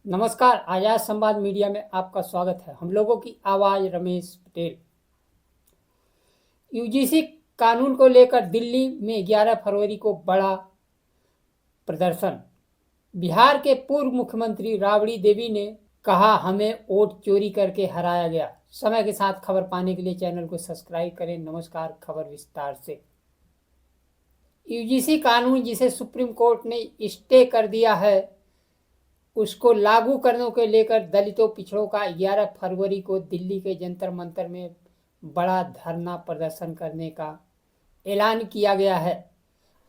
नमस्कार। आजाद संवाद मीडिया में आपका स्वागत है। हम लोगों की आवाज रमेश पटेल। यूजीसी कानून को लेकर दिल्ली में 11 फरवरी को बड़ा प्रदर्शन। बिहार के पूर्व मुख्यमंत्री राबड़ी देवी ने कहा, हमें वोट चोरी करके हराया गया। समय के साथ खबर पाने के लिए चैनल को सब्सक्राइब करें। नमस्कार, खबर विस्तार से। यूजीसी कानून जिसे सुप्रीम कोर्ट ने स्टे कर दिया है, उसको लागू करने को लेकर दलितों पिछड़ों का 11 फरवरी को दिल्ली के जंतर मंतर में बड़ा धरना प्रदर्शन करने का ऐलान किया गया है।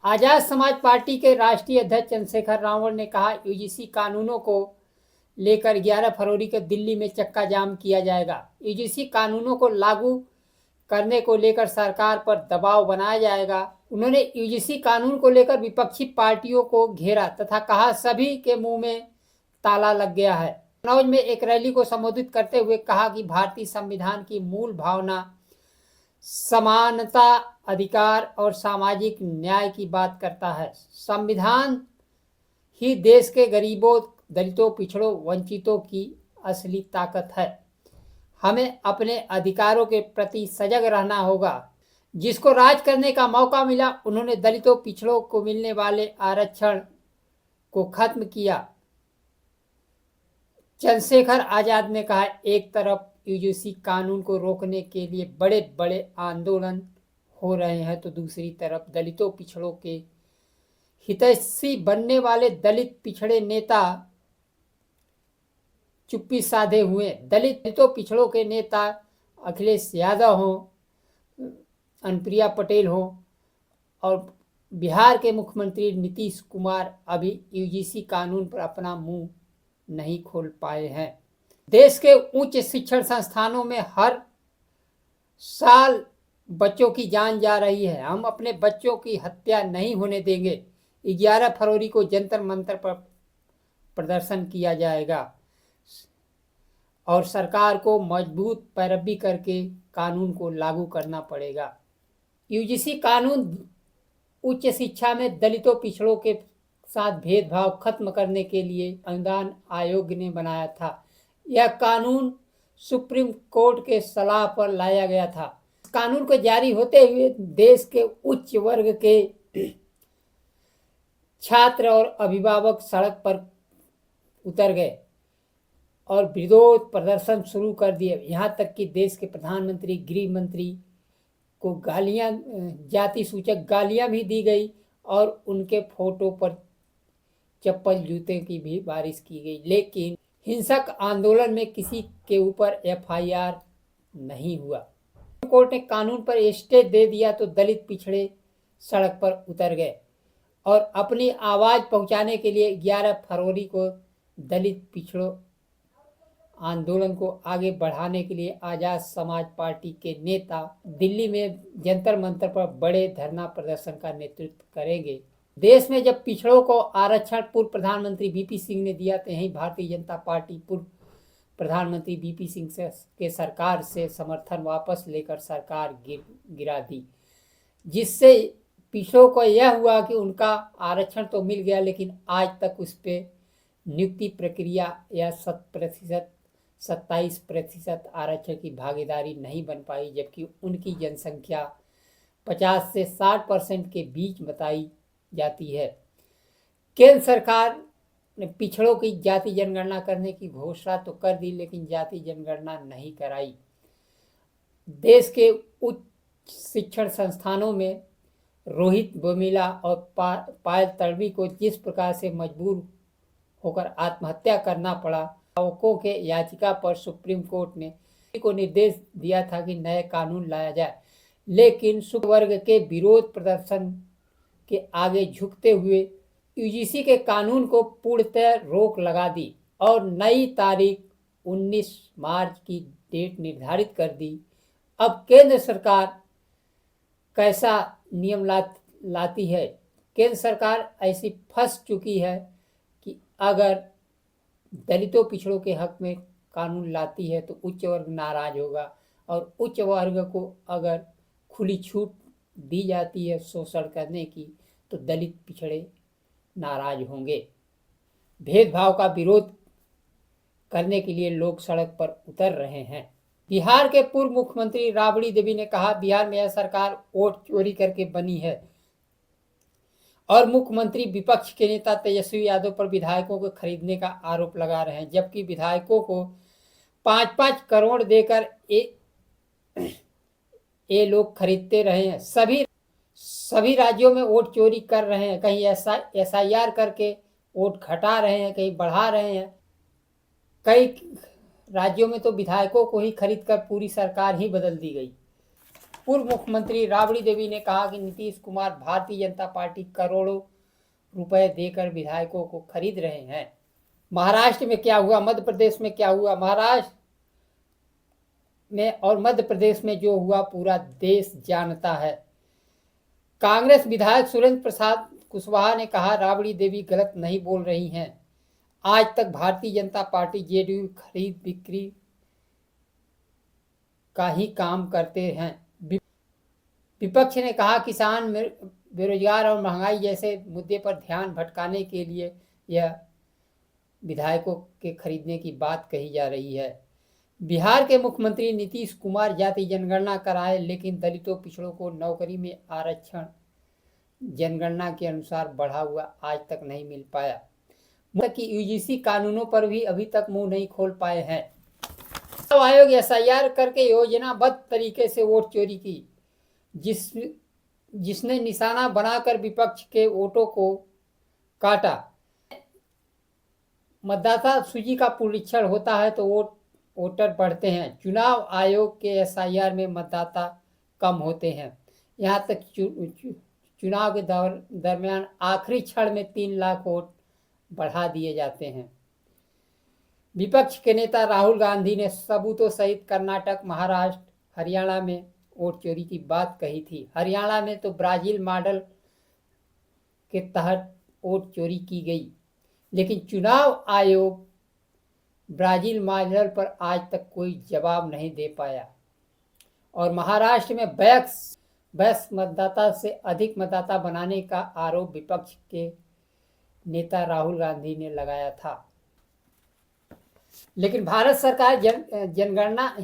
आजाद समाज पार्टी के राष्ट्रीय अध्यक्ष चंद्रशेखर रावण ने कहा, यूजीसी कानूनों को लेकर 11 फरवरी को दिल्ली में चक्का जाम किया जाएगा। यूजीसी कानूनों को लागू करने को लेकर सरकार पर दबाव बनाया जाएगा। उन्होंने यूजीसी कानून को लेकर विपक्षी पार्टियों को घेरा तथा कहा, सभी के मुंह में ताला लग गया है। कन्नौज में एक रैली को संबोधित करते हुए कहा कि भारतीय संविधान की मूल भावना समानता, अधिकार और सामाजिक न्याय की बात करता है। संविधान ही देश के गरीबों, दलितों, पिछड़ों, वंचितों की असली ताकत है। हमें अपने अधिकारों के प्रति सजग रहना होगा। जिसको राज करने का मौका मिला, उन्होंने दलितों, पिछड़ों को मिलने वाले आरक्षण को खत्म किया। चंद्रशेखर आजाद ने कहा, एक तरफ यूजीसी कानून को रोकने के लिए बड़े बड़े आंदोलन हो रहे हैं, तो दूसरी तरफ दलितों, पिछड़ों के हितैषी बनने वाले दलित पिछड़े नेता चुप्पी साधे हुए। दलितों, पिछड़ों के नेता अखिलेश यादव हों, अनुप्रिया पटेल हों और बिहार के मुख्यमंत्री नीतीश कुमार अभी यूजीसी कानून पर अपना मुंह नहीं खोल पाए हैं। देश के उच्च शिक्षण संस्थानों में हर साल बच्चों की जान जा रही है। हम अपने बच्चों की हत्या नहीं होने देंगे। 11 फरवरी को जंतर मंतर पर प्रदर्शन किया जाएगा और सरकार को मजबूत पैरवी करके कानून को लागू करना पड़ेगा। यूजीसी कानून उच्च शिक्षा में दलितों, पिछड़ों के साथ भेदभाव खत्म करने के लिए अनुदान आयोग ने बनाया था। यह कानून सुप्रीम कोर्ट के सलाह पर लाया गया था। इस कानून को जारी होते हुए देश के उच्च वर्ग के छात्र और अभिभावक सड़क पर उतर गए और विरोध प्रदर्शन शुरू कर दिए। यहाँ तक कि देश के प्रधानमंत्री, गृह मंत्री को गालियां, जाति सूचक गालियां भी दी गई और उनके फोटो पर चप्पल जूते की भी बारिश की गई। लेकिन हिंसक आंदोलन में किसी के ऊपर एफआईआर नहीं हुआ। कोर्ट ने कानून पर स्टे दे दिया तो दलित पिछड़े सड़क पर उतर गए और अपनी आवाज पहुंचाने के लिए 11 फरवरी को दलित पिछड़ों आंदोलन को आगे बढ़ाने के लिए आजाद समाज पार्टी के नेता दिल्ली में जंतर मंतर पर बड़े धरना प्रदर्शन का नेतृत्व करेंगे। देश में जब पिछड़ों को आरक्षण पूर्व प्रधानमंत्री वीपी सिंह ने दिया, तो यहीं भारतीय जनता पार्टी पूर्व प्रधानमंत्री वीपी सिंह के सरकार से समर्थन वापस लेकर सरकार गिरा दी, जिससे पिछड़ों को यह हुआ कि उनका आरक्षण तो मिल गया, लेकिन आज तक उस पर नियुक्ति प्रक्रिया या 27% आरक्षण की भागीदारी नहीं बन पाई, जबकि उनकी जनसंख्या 50 से 60% के बीच बताई जाती है। केंद्र सरकार ने पिछड़ों की जाति जनगणना करने की घोषणा तो कर दी, लेकिन जाति जनगणना नहीं कराई। देश के उच्च शिक्षण संस्थानों में रोहित बोमिला और पायल तड़वी को जिस प्रकार से मजबूर होकर आत्महत्या करना पड़ा, अभिभावकों के याचिका पर सुप्रीम कोर्ट ने को निर्देश दिया था कि नए कानून लाया जाए, लेकिन वर्ग के विरोध प्रदर्शन के आगे झुकते हुए यूजीसी के कानून को पूर्णतः रोक लगा दी और नई तारीख 19 मार्च की डेट निर्धारित कर दी। अब केंद्र सरकार कैसा नियम लाती है। केंद्र सरकार ऐसी फंस चुकी है कि अगर दलितों, पिछड़ों के हक में कानून लाती है तो उच्च वर्ग नाराज होगा और उच्च वर्ग को अगर खुली छूट दी जाती है शोषण करने की, तो दलित पिछड़े नाराज होंगे। भेदभाव का विरोध करने के लिए लोग सड़क पर उतर रहे हैं। बिहार के पूर्व मुख्यमंत्री राबड़ी देवी ने कहा, बिहार में यह सरकार वोट चोरी करके बनी है और मुख्यमंत्री विपक्ष के नेता तेजस्वी यादव पर विधायकों को खरीदने का आरोप लगा रहे हैं, जबकि विधायकों को 5-5 करोड़ देकर ये लोग खरीदते रहे हैं। सभी राज्यों में वोट चोरी कर रहे हैं, कहीं SIR करके वोट घटा रहे हैं, कहीं बढ़ा रहे हैं। कई राज्यों में तो विधायकों को ही खरीदकर पूरी सरकार ही बदल दी गई। पूर्व मुख्यमंत्री राबड़ी देवी ने कहा कि नीतीश कुमार भारतीय जनता पार्टी करोड़ों रुपए देकर विधायकों को खरीद रहे हैं। महाराष्ट्र में क्या हुआ, मध्य प्रदेश में क्या हुआ, महाराष्ट्र में और मध्य प्रदेश में जो हुआ पूरा देश जानता है। कांग्रेस विधायक सुरेंद्र प्रसाद कुशवाहा ने कहा, राबड़ी देवी गलत नहीं बोल रही हैं। आज तक भारतीय जनता पार्टी JDU खरीद बिक्री का ही काम करते हैं। विपक्ष ने कहा, किसान, बेरोजगार और महंगाई जैसे मुद्दे पर ध्यान भटकाने के लिए यह विधायकों के खरीदने की बात कही जा रही है। बिहार के मुख्यमंत्री नीतीश कुमार जाति जनगणना कराए, लेकिन दलितों पिछड़ों को नौकरी में आरक्षण जनगणना के अनुसार बढ़ा हुआ आज तक नहीं मिल पाया। कि UGC कानूनों पर भी अभी तक मुंह नहीं खोल पाए हैं। चुनाव आयोग SIR करके योजनाबद्ध तरीके से वोट चोरी की, जिसने निशाना बनाकर विपक्ष के वोटों को काटा। मतदाता सूची का पुनरीक्षण होता है तो वोटर बढ़ते हैं। चुनाव आयोग के SIR में मतदाता कम होते हैं। यहाँ तक चुनाव के दरमियान आखिरी क्षण में 3 लाख वोट बढ़ा दिए जाते हैं। विपक्ष के नेता राहुल गांधी ने सबूतों सहित कर्नाटक, महाराष्ट्र, हरियाणा में वोट चोरी की बात कही थी। हरियाणा में तो ब्राजील मॉडल के तहत वोट चोरी की गई, लेकिन चुनाव आयोग ब्राजील मॉडल पर आज तक कोई जवाब नहीं दे पाया। और महाराष्ट्र में वयस्क मतदाता से अधिक मतदाता बनाने का आरोप विपक्ष के नेता राहुल गांधी ने लगाया था। लेकिन भारत सरकार जनगणना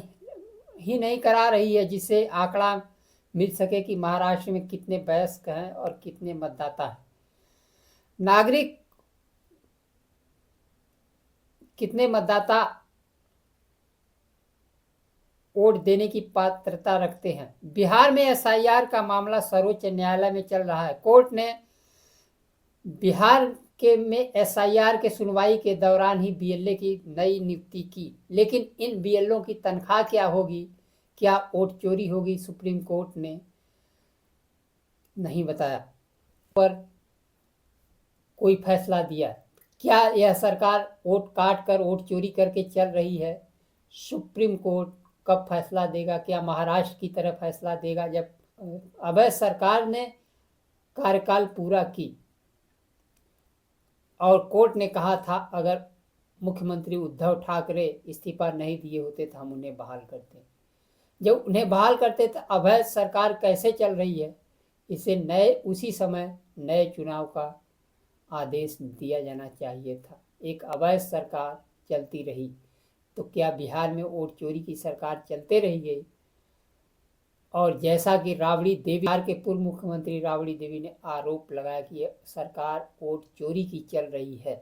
ही नहीं करा रही है, जिससे आंकड़ा मिल सके कि महाराष्ट्र में कितने वयस्क हैं और कितने मतदाता हैं। नागरिक कितने मतदाता वोट देने की पात्रता रखते हैं। बिहार में SIR का मामला सर्वोच्च न्यायालय में चल रहा है। कोर्ट ने बिहार में SIR के सुनवाई के दौरान ही BLO की नई नियुक्ति की, लेकिन इन BLO की तनख्वाह क्या होगी, क्या वोट चोरी होगी, सुप्रीम कोर्ट ने नहीं बताया। पर कोई फैसला दिया, क्या यह सरकार वोट काट कर वोट चोरी करके चल रही है? सुप्रीम कोर्ट कब फैसला देगा? क्या महाराष्ट्र की तरह फैसला देगा जब अभय सरकार ने कार्यकाल पूरा की और कोर्ट ने कहा था अगर मुख्यमंत्री उद्धव ठाकरे इस्तीफा नहीं दिए होते तो हम उन्हें बहाल करते। जब उन्हें बहाल करते तो अभय सरकार कैसे चल रही है? इसे उसी समय नए चुनाव का आदेश दिया जाना चाहिए था। एक अवैध सरकार चलती रही तो क्या बिहार में वोट चोरी की सरकार चलते रह गई? और जैसा कि बिहार के पूर्व मुख्यमंत्री राबड़ी देवी ने आरोप लगाया कि यह सरकार वोट चोरी की चल रही है,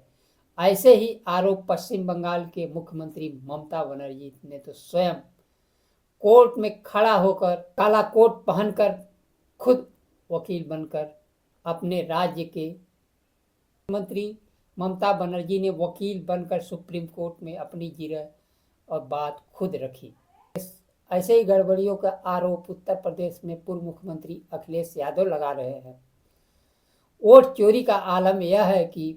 ऐसे ही आरोप पश्चिम बंगाल के मुख्यमंत्री ममता बनर्जी ने तो स्वयं कोर्ट में खड़ा होकर काला कोट पहनकर खुद वकील बनकर अपने राज्य के मुख्यमंत्री ममता बनर्जी ने वकील बनकर सुप्रीम कोर्ट में अपनी जिरह और बात खुद रखी। ऐसे ही गड़बड़ियों का आरोप उत्तर प्रदेश में पूर्व मुख्यमंत्री अखिलेश यादव लगा रहे हैं। वोट चोरी का आलम यह है कि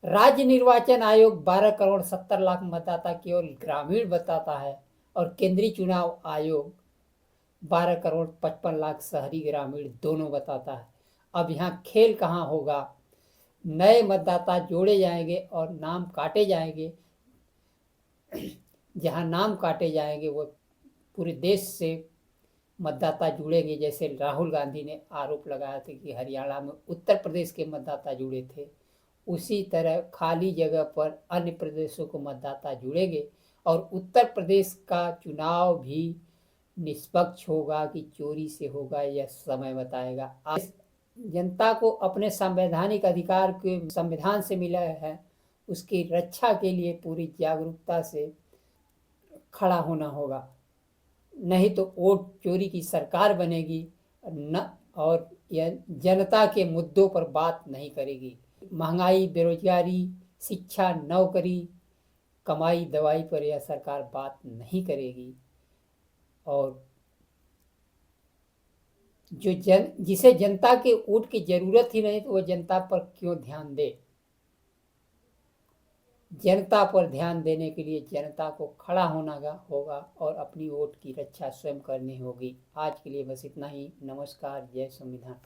राज्य निर्वाचन आयोग 12 करोड़ 70 लाख मतदाता केवल ग्रामीण बताता है और केंद्रीय चुनाव आयोग 12 करोड़ 55 लाख शहरी ग्रामीण दोनों बताता है। अब यहाँ खेल कहाँ होगा? नए मतदाता जोड़े जाएंगे और नाम काटे जाएंगे। जहाँ नाम काटे जाएंगे वो पूरे देश से मतदाता जुड़ेंगे। जैसे राहुल गांधी ने आरोप लगाया था कि हरियाणा में उत्तर प्रदेश के मतदाता जुड़े थे, उसी तरह खाली जगह पर अन्य प्रदेशों को मतदाता जुड़ेंगे और उत्तर प्रदेश का चुनाव भी निष्पक्ष होगा कि चोरी से होगा, यह समय बताएगा। आज जनता को अपने संवैधानिक अधिकार के संविधान से मिला है, उसकी रक्षा के लिए पूरी जागरूकता से खड़ा होना होगा। नहीं तो वोट चोरी की सरकार बनेगी न, और यह जनता के मुद्दों पर बात नहीं करेगी। महंगाई, बेरोजगारी, शिक्षा, नौकरी, कमाई, दवाई पर यह सरकार बात नहीं करेगी। और जिसे जनता के वोट की जरूरत ही नहीं तो वह जनता पर क्यों ध्यान दे। जनता पर ध्यान देने के लिए जनता को खड़ा होना होगा और अपनी वोट की रक्षा स्वयं करनी होगी। आज के लिए बस इतना ही। नमस्कार। जय संविधान।